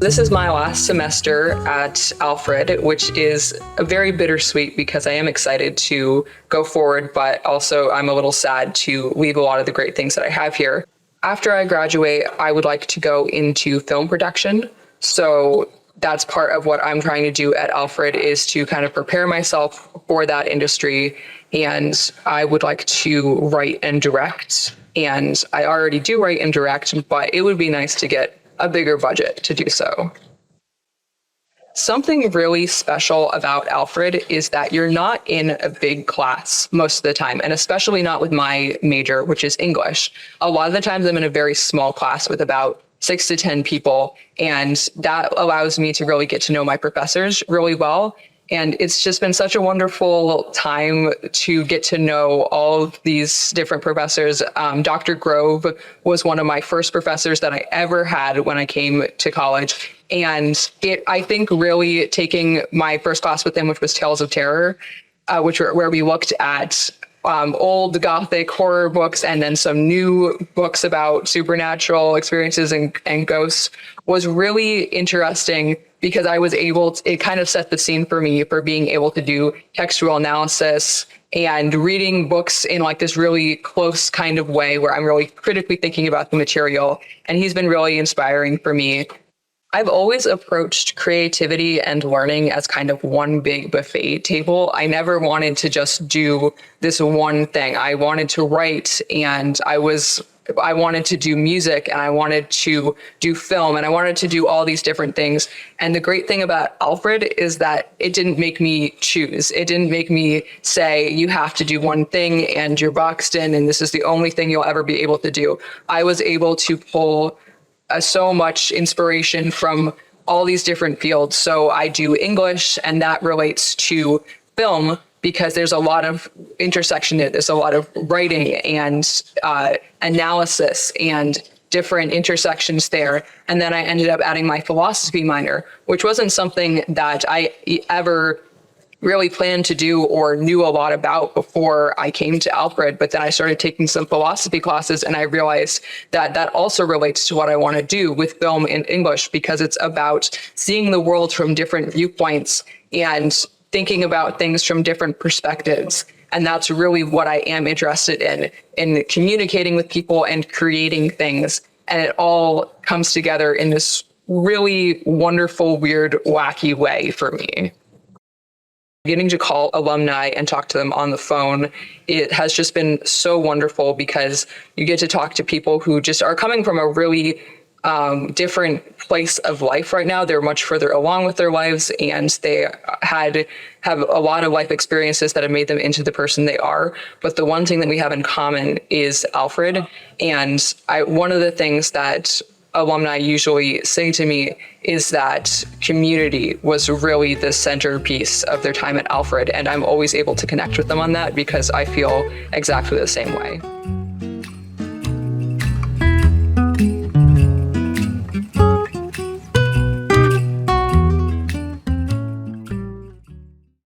This is my last semester at Alfred, which is very bittersweet because I am excited to go forward, but also I'm a little sad to leave a lot of the great things that I have here. After I graduate, I would like to go into film production. So that's part of what I'm trying to do at Alfred, is to kind of prepare myself for that industry. And I would like to write and direct. And I already do write and direct, but it would be nice to get a bigger budget to do so. Something really special about Alfred is that you're not in a big class most of the time, and especially not with my major, which is English. A lot of the times I'm in a very small class with about 6 to 10 people, and that allows me to really get to know my professors really well. And it's just been such a wonderful time to get to know all of these different professors. Dr. Grove was one of my first professors that I ever had when I came to college. And I think really taking my first class with him, which was Tales of Terror, where we looked at old Gothic horror books and then some new books about supernatural experiences and ghosts, was really interesting because I was able to, it kind of set the scene for me for being able to do textual analysis and reading books in like this really close kind of way where I'm really critically thinking about the material. And he's been really inspiring for me. I've always approached creativity and learning as kind of one big buffet table. I never wanted to just do this one thing. I wanted to write, and I wanted to do music, and I wanted to do film, and I wanted to do all these different things. And the great thing about Alfred is that it didn't make me choose. It didn't make me say, you have to do one thing and you're boxed in and this is the only thing you'll ever be able to do. I was able to pull so much inspiration from all these different fields. So I do English, and that relates to film because there's a lot of intersection. There's a lot of writing and analysis and different intersections there. And then I ended up adding my philosophy minor, which wasn't something that I ever really planned to do or knew a lot about before I came to Alfred. But then I started taking some philosophy classes, and I realized that that also relates to what I want to do with film and English, because it's about seeing the world from different viewpoints and thinking about things from different perspectives. And that's really what I am interested in communicating with people and creating things. And it all comes together in this really wonderful, weird, wacky way for me. Getting to call alumni and talk to them on the phone, it has just been so wonderful because you get to talk to people who just are coming from a really different place of life right now. They're much further along with their lives, and they have a lot of life experiences that have made them into the person they are. But the one thing that we have in common is Alfred. And one of the things that alumni usually say to me is that community was really the centerpiece of their time at Alfred. And I'm always able to connect with them on that because I feel exactly the same way.